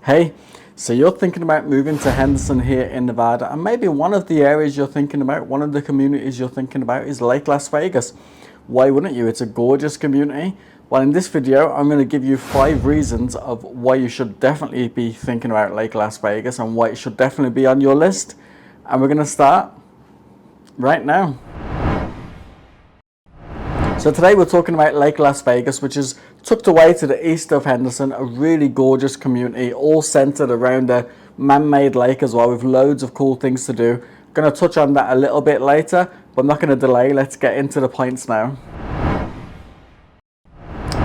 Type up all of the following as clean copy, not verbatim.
Hey, so you're thinking about moving to Henderson here in Nevada, and maybe one of the areas you're thinking about, one of the communities you're thinking about is Lake Las Vegas. Why wouldn't you? It's a gorgeous community. Well, in this video, I'm going to give you 5 reasons of why you should definitely be thinking about Lake Las Vegas and why it should definitely be on your list. And we're going to start right now. So today we're talking about Lake Las Vegas, which is tucked away to the east of Henderson, a really gorgeous community, all centered around a man-made lake as well, with loads of cool things to do. I'm going to touch on that a little bit later, but I'm not going to delay. Let's get into the points now.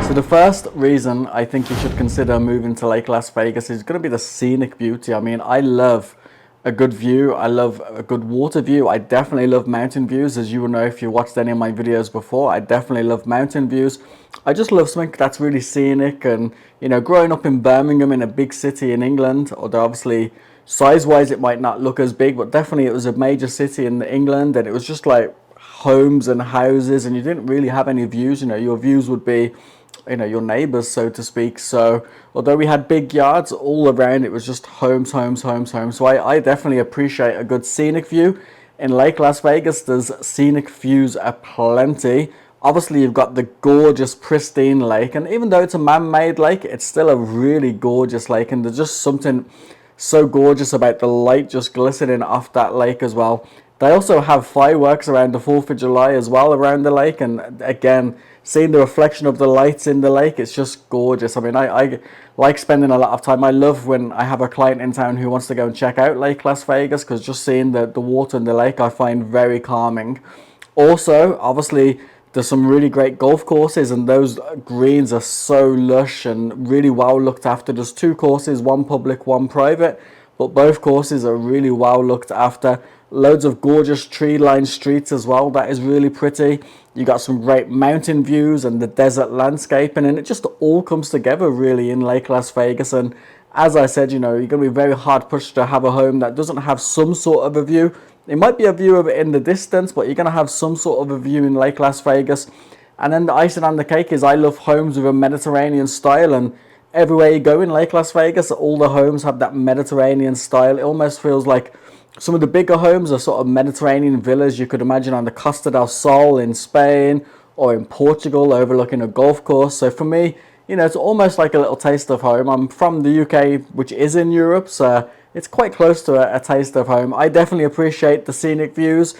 So the first reason I think you should consider moving to Lake Las Vegas is going to be the scenic beauty. I mean, I love a good view. I love a good water view. I definitely love mountain views, as you will know if you watched any of my videos before. I definitely love mountain views. I just love something that's really scenic. And you know, growing up in Birmingham, in a big city in England, although obviously size wise it might not look as big, but definitely it was a major city in England, and it was just like homes and houses, and you didn't really have any views. You know, your views would be, you know, your neighbors, so to speak. So although we had big yards all around, it was just homes. So I definitely appreciate a good scenic view. In Lake Las Vegas, there's scenic views aplenty. Obviously you've got the gorgeous pristine lake, and even though it's a man-made lake, it's still a really gorgeous lake, and there's just something so gorgeous about the light just glistening off that lake as well. They also have fireworks around the 4th of July as well around the lake, and again, seeing the reflection of the lights in the lake, it's just gorgeous. I mean, I like spending a lot of time. I love when I have a client in town who wants to go and check out Lake Las Vegas, because just seeing the water in the lake I find very calming. Also, obviously, there's some really great golf courses, and those greens are so lush and really well looked after. There's 2 courses, one public, one private, but both courses are really well looked after. Loads of gorgeous tree-lined streets as well. That is really pretty. You got some great mountain views and the desert landscaping, and it just all comes together really in Lake Las Vegas. And as I said, you know, you're going to be very hard pushed to have a home that doesn't have some sort of a view. It might be a view of it in the distance, but you're going to have some sort of a view in Lake Las Vegas. And then the icing on the cake is I love homes with a Mediterranean style, and everywhere you go in Lake Las Vegas, all the homes have that Mediterranean style. It almost feels like some of the bigger homes are sort of Mediterranean villas you could imagine on the Costa del Sol in Spain or in Portugal overlooking a golf course. So for me, you know, it's almost like a little taste of home. I'm from the UK, which is in Europe, so it's quite close to a taste of home. I definitely appreciate the scenic views,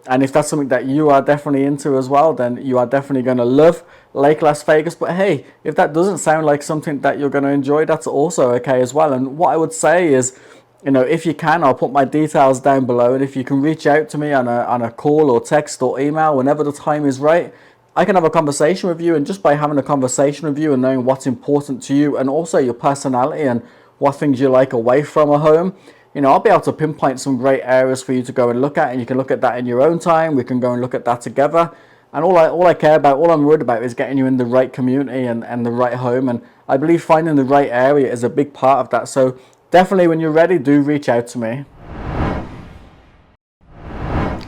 and if that's something that you are definitely into as well, then you are definitely going to love Lake Las Vegas. But hey, if that doesn't sound like something that you're going to enjoy, that's also okay as well. And what I would say is, you know, if you can, I'll put my details down below, and if you can reach out to me on a call or text or email whenever the time is right, I can have a conversation with you. And just by having a conversation with you and knowing what's important to you and also your personality and what things you like away from a home, you know, I'll be able to pinpoint some great areas for you to go and look at, and you can look at that in your own time. We can go and look at that together. And all I care about, all I'm worried about is getting you in the right community and the right home. And I believe finding the right area is a big part of that. So definitely, when you're ready, do reach out to me.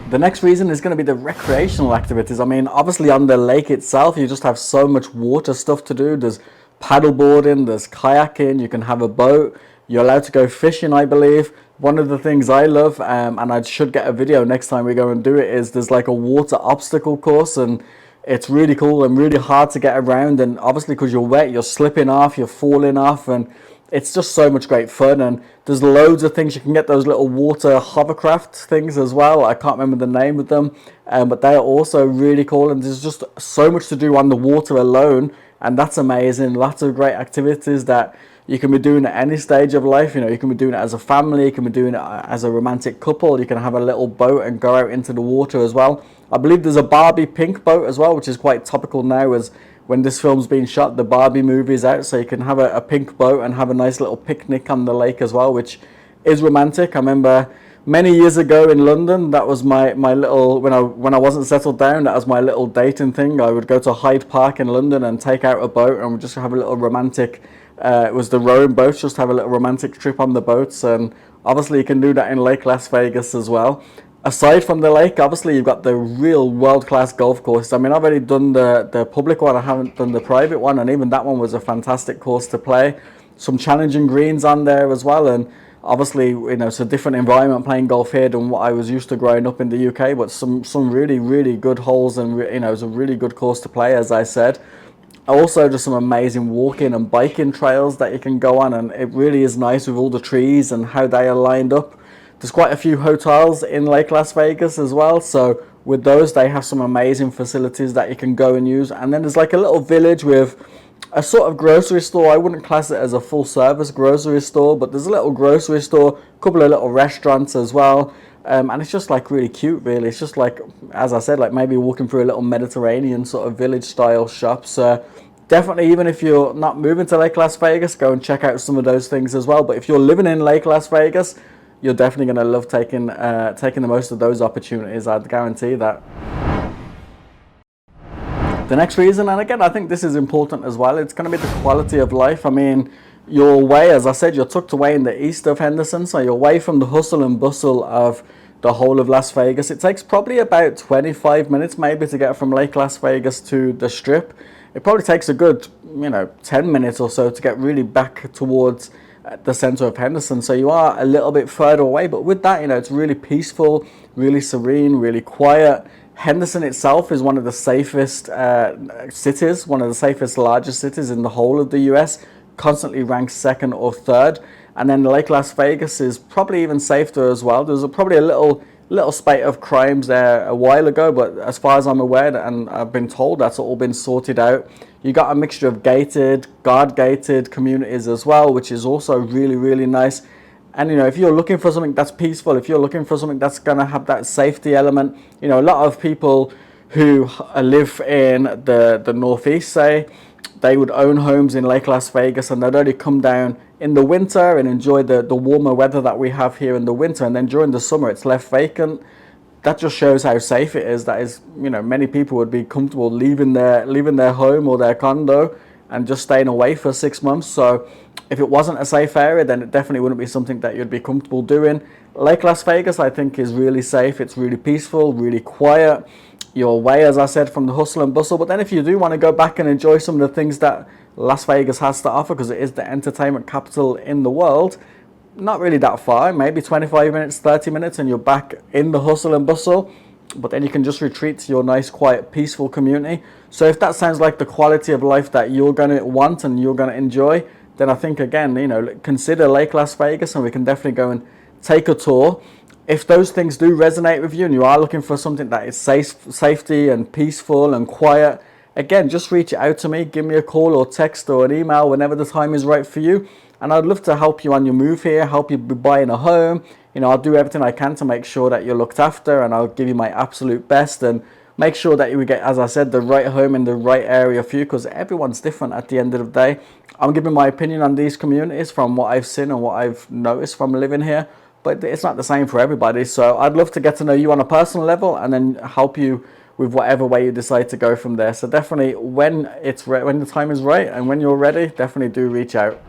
The next reason is going to be the recreational activities. I mean, obviously on the lake itself, you just have so much water stuff to do. There's paddleboarding, there's kayaking, you can have a boat, you're allowed to go fishing, I believe. One of the things I love, and I should get a video next time we go and do it, is there's like a water obstacle course, and it's really cool and really hard to get around. And obviously because you're wet, you're slipping off, you're falling off, and it's just so much great fun. And there's loads of things. You can get those little water hovercraft things as well. I can't remember the name of them, but they are also really cool, and there's just so much to do on the water alone, and that's amazing. Lots of great activities that you can be doing at any stage of life. You know, you can be doing it as a family, you can be doing it as a romantic couple. You can have a little boat and go out into the water as well. I believe there's a Barbie pink boat as well, which is quite topical now, as when this film's being shot, the Barbie movie is out, so you can have a pink boat and have a nice little picnic on the lake as well, which is romantic. I remember many years ago in London, that was my little, when I wasn't settled down, that was my little dating thing. I would go to Hyde Park in London and take out a boat, and we'd just have a little romantic, it was the rowing boats, just have a little romantic trip on the boats. And obviously you can do that in Lake Las Vegas as well. Aside from the lake, obviously you've got the real world-class golf course. I mean, I've already done the public one, I haven't done the private one, and even that one was a fantastic course to play. some challenging greens on there as well. And obviously, you know, it's a different environment playing golf here than what I was used to growing up in the UK, but some really good holes, and you know, it's a really good course to play, as I said. Also, just some amazing walking and biking trails that you can go on, and it really is nice with all the trees and how they are lined up. There's quite a few hotels in Lake Las Vegas as well, so with those they have some amazing facilities that you can go and use. And then there's like a little village with a sort of grocery store. I wouldn't class it as a full service grocery store, but there's a little grocery store, a couple of little restaurants as well. And it's just like really cute, really. It's just like, as I said, like maybe walking through a little Mediterranean sort of village style shops. Definitely, even if you're not moving to Lake Las Vegas, go and check out some of those things as well. But if you're living in Lake Las Vegas, you're definitely going to love taking the most of those opportunities. I'd guarantee that. The next reason, and again, I think this is important as well, it's going to be the quality of life. I mean, you're away, as I said, you're tucked away in the east of Henderson, so you're away from the hustle and bustle of the whole of Las Vegas. It takes probably about 25 minutes maybe to get from Lake Las Vegas to the Strip. It probably takes a good, 10 minutes or so to get really back towards the center of Henderson. So you are a little bit further away, but with that, it's really peaceful, really serene, really quiet. Henderson itself is one of the safest cities, one of the safest, largest cities in the whole of the US, constantly ranked second or third. And then Lake Las Vegas is probably even safer as well. There's probably a little spate of crimes there a while ago, but as far as I'm aware, and I've been told, that's all been sorted out. You got a mixture of gated, guard-gated communities as well, which is also really, really nice. And if you're looking for something that's peaceful, if you're looking for something that's going to have that safety element, a lot of people who live in the Northeast, say, they would own homes in Lake Las Vegas, and they'd only come down in the winter and enjoy the warmer weather that we have here in the winter, and then during the summer it's left vacant. That just shows how safe it is. That is, many people would be comfortable leaving their home or their condo and just staying away for 6 months. So if it wasn't a safe area, then it definitely wouldn't be something that you'd be comfortable doing. Lake Las Vegas, I think, is really safe. It's really peaceful, really quiet. You're away, as I said, from the hustle and bustle. But then if you do want to go back and enjoy some of the things that Las Vegas has to offer, because it is the entertainment capital in the world, not really that far, maybe 25 minutes, 30 minutes, and you're back in the hustle and bustle. But then you can just retreat to your nice, quiet, peaceful community. So if that sounds like the quality of life that you're going to want and you're going to enjoy, then I think, again, consider Lake Las Vegas, and we can definitely go and take a tour. If those things do resonate with you and you are looking for something that is safety and peaceful and quiet, again, just reach out to me. Give me a call or text or an email whenever the time is right for you. And I'd love to help you on your move here, help you be buying a home. I'll do everything I can to make sure that you're looked after, and I'll give you my absolute best and make sure that you get, as I said, the right home in the right area for you, because everyone's different at the end of the day. I'm giving my opinion on these communities from what I've seen and what I've noticed from living here, but it's not the same for everybody. So I'd love to get to know you on a personal level and then help you with whatever way you decide to go from there. So definitely, when the time is right and when you're ready, definitely do reach out.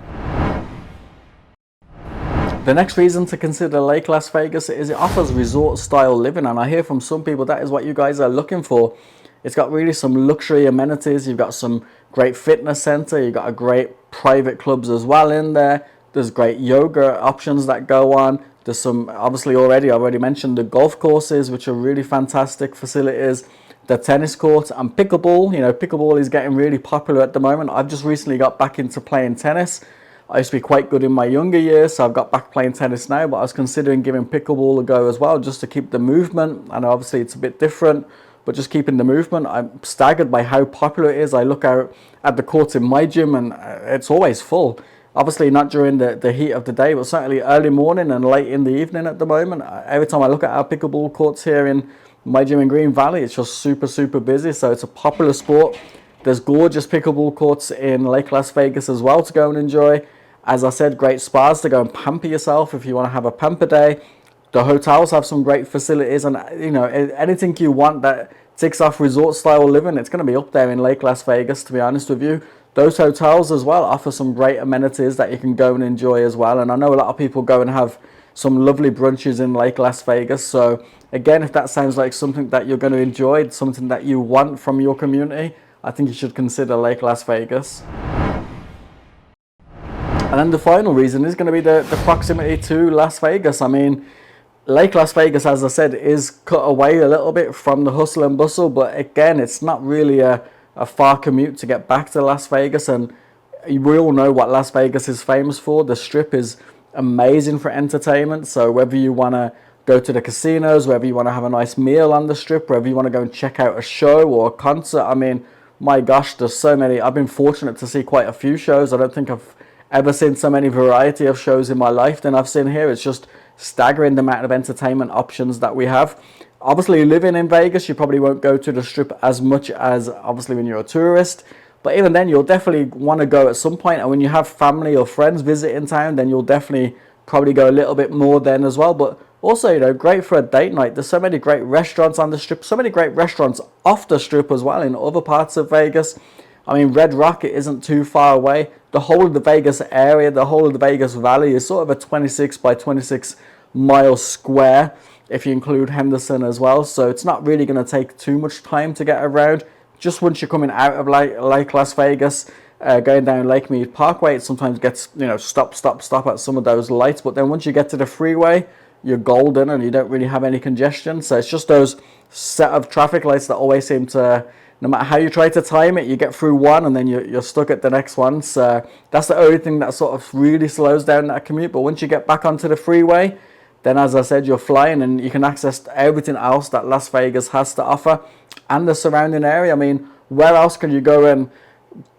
The next reason to consider Lake Las Vegas is it offers resort style living, and I hear from some people that is what you guys are looking for. It's got really some luxury amenities. You've got some great fitness center. You've got a great private clubs as well in there. There's great yoga options that go on. There's some, obviously I've already mentioned the golf courses, which are really fantastic facilities. The tennis courts and pickleball. Pickleball is getting really popular at the moment. I've just recently got back into playing tennis. I used to be quite good in my younger years, so I've got back playing tennis now, but I was considering giving pickleball a go as well, just to keep the movement. And obviously it's a bit different, but just keeping the movement. I'm staggered by how popular it is. I look out at the courts in my gym and it's always full. Obviously not during the heat of the day, but certainly early morning and late in the evening at the moment. Every time I look at our pickleball courts here in my gym in Green Valley, it's just super, super busy. So it's a popular sport. There's gorgeous pickleball courts in Lake Las Vegas as well to go and enjoy. As I said, great spas to go and pamper yourself if you want to have a pamper day. The hotels have some great facilities, and anything you want that ticks off resort style living, it's going to be up there in Lake Las Vegas, to be honest with you. Those hotels as well offer some great amenities that you can go and enjoy as well. And I know a lot of people go and have some lovely brunches in Lake Las Vegas. So again, if that sounds like something that you're going to enjoy, something that you want from your community, I think you should consider Lake Las Vegas. And then the final reason is going to be the proximity to Las Vegas. I mean, Lake Las Vegas, as I said, is cut away a little bit from the hustle and bustle, but again, it's not really a far commute to get back to Las Vegas, and we all know what Las Vegas is famous for. The Strip is amazing for entertainment, so whether you want to go to the casinos, whether you want to have a nice meal on the Strip, whether you want to go and check out a show or a concert, I mean, my gosh, there's so many. I've been fortunate to see quite a few shows. I don't think I've ever seen so many variety of shows in my life than I've seen here. It's just staggering the amount of entertainment options that we have. Obviously, living in Vegas, you probably won't go to the Strip as much as obviously when you're a tourist, but even then you'll definitely want to go at some point. And when you have family or friends visiting town, then you'll definitely probably go a little bit more then as well. But also, you know, great for a date night. There's so many great restaurants on the Strip, so many great restaurants off the Strip as well in other parts of Vegas. I mean, Red Rock, it isn't too far away. The whole of the Vegas area, the whole of the Vegas Valley is sort of a 26 by 26 mile square, if you include Henderson as well. So it's not really going to take too much time to get around. Just once you're coming out of Lake Las Vegas, going down Lake Mead Parkway, it sometimes gets, you know, stop at some of those lights. But then once you get to the freeway, you're golden and you don't really have any congestion. So it's just those set of traffic lights that always seem to, no matter how you try to time it, you get through one and then you're stuck at the next one. So that's the only thing that sort of really slows down that commute. But once you get back onto the freeway, then as I said, you're flying and you can access everything else that Las Vegas has to offer and the surrounding area. I mean, where else can you go and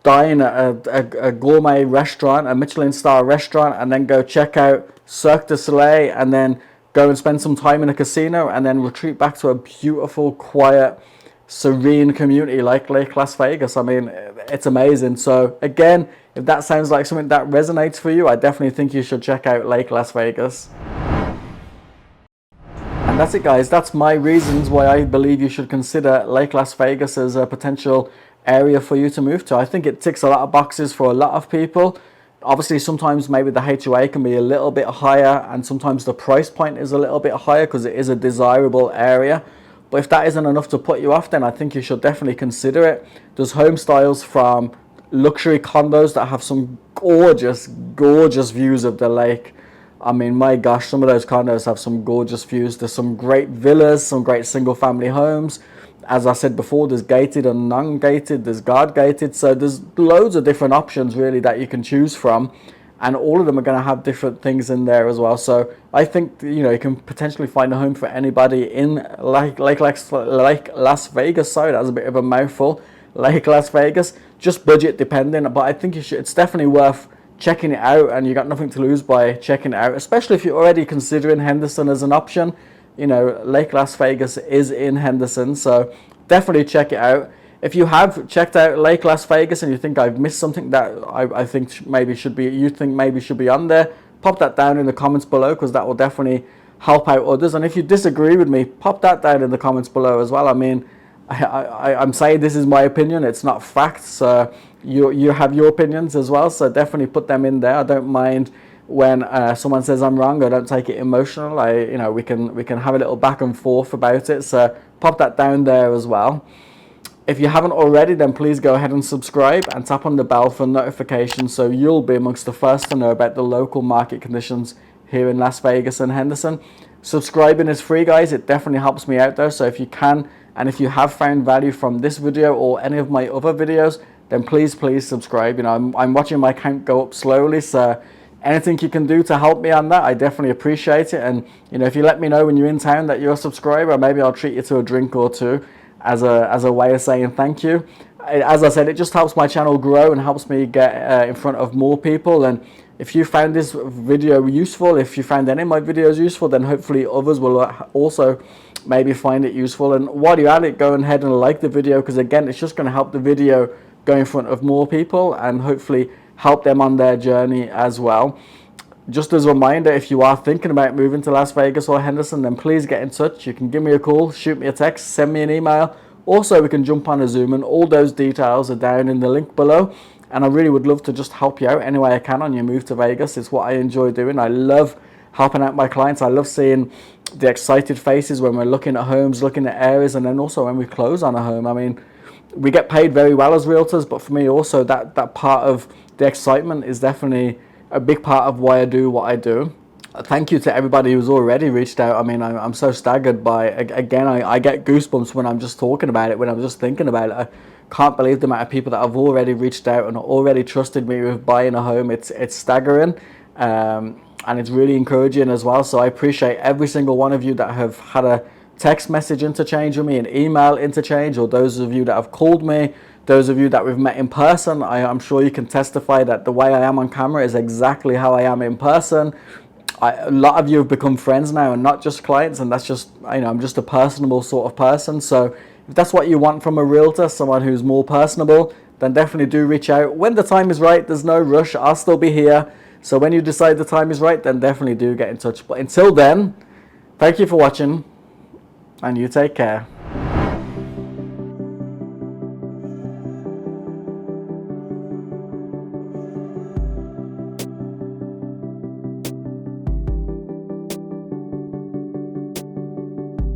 dine at a gourmet restaurant, a Michelin star restaurant, and then go check out Cirque du Soleil and then go and spend some time in a casino and then retreat back to a beautiful, quiet, serene community like Lake Las Vegas? I mean, it's amazing. So again, if that sounds like something that resonates for you, I definitely think you should check out Lake Las Vegas. And that's it, guys. That's my reasons why I believe you should consider Lake Las Vegas as a potential area for you to move to. I think it ticks a lot of boxes for a lot of people. Obviously, sometimes maybe the HOA can be a little bit higher and sometimes the price point is a little bit higher because it is a desirable area. But if that isn't enough to put you off, then I think you should definitely consider it. There's home styles from luxury condos that have some gorgeous, gorgeous views of the lake. I mean, my gosh, some of those condos have some gorgeous views. There's some great villas, some great single family homes. As I said before, there's gated and non-gated, there's guard gated. So there's loads of different options really that you can choose from. And all of them are going to have different things in there as well. So I think, you know, you can potentially find a home for anybody in Lake Las Vegas. Sorry, that was a bit of a mouthful. Lake Las Vegas, just budget depending. But I think it's definitely worth checking it out, and you got nothing to lose by checking it out, especially if you're already considering Henderson as an option. You know, Lake Las Vegas is in Henderson, so definitely check it out. If you have checked out Lake Las Vegas and you think I've missed something that I think maybe should be, you think maybe should be on there, pop that down in the comments below, because that will definitely help out others. And if you disagree with me, pop that down in the comments below as well. I mean, I'm saying this is my opinion, it's not fact, so you have your opinions as well, so definitely put them in there. I don't mind when someone says I'm wrong. I don't take it emotional. You know, we can have a little back and forth about it, so pop that down there as well. If you haven't already, then please go ahead and subscribe and tap on the bell for notifications so you'll be amongst the first to know about the local market conditions here in Las Vegas and Henderson. Subscribing is free, guys. It definitely helps me out though, so if you can, and if you have found value from this video or any of my other videos, then please subscribe. You know, I'm watching my count go up slowly, so anything you can do to help me on that, I definitely appreciate it. And you know, if you let me know when you're in town that you're a subscriber, maybe I'll treat you to a drink or two as a way of saying thank you. As I said, it just helps my channel grow and helps me get in front of more people. And if you found this video useful, if you found any of my videos useful, then hopefully others will also maybe find it useful. And while you're at it, go ahead and like the video, because again, it's just going to help the video go in front of more people and hopefully help them on their journey as well. Just as a reminder, if you are thinking about moving to Las Vegas or Henderson, then please get in touch. You can give me a call, shoot me a text, send me an email. Also, we can jump on a Zoom, and all those details are down in the link below. And I really would love to just help you out any way I can on your move to Vegas. It's what I enjoy doing. I love helping out my clients. I love seeing the excited faces when we're looking at homes, looking at areas, and then also when we close on a home. I mean, we get paid very well as realtors, but for me also that part of the excitement is definitely a big part of why I do what I do. Thank you to everybody who's already reached out. I mean, I'm so staggered by, again, I get goosebumps when I'm just talking about it, when I'm just thinking about it. I can't believe the amount of people that have already reached out and already trusted me with buying a home. It's staggering, and it's really encouraging as well. So I appreciate every single one of you that have had a text message interchange with me, an email interchange, or those of you that have called me, those of you that we've met in person. I'm sure you can testify that the way I am on camera is exactly how I am in person. A lot of you have become friends now and not just clients, and that's just, I'm just a personable sort of person. So if that's what you want from a realtor, someone who's more personable, then definitely do reach out. When the time is right, there's no rush. I'll still be here. So when you decide the time is right, then definitely do get in touch. But until then, thank you for watching, and you take care.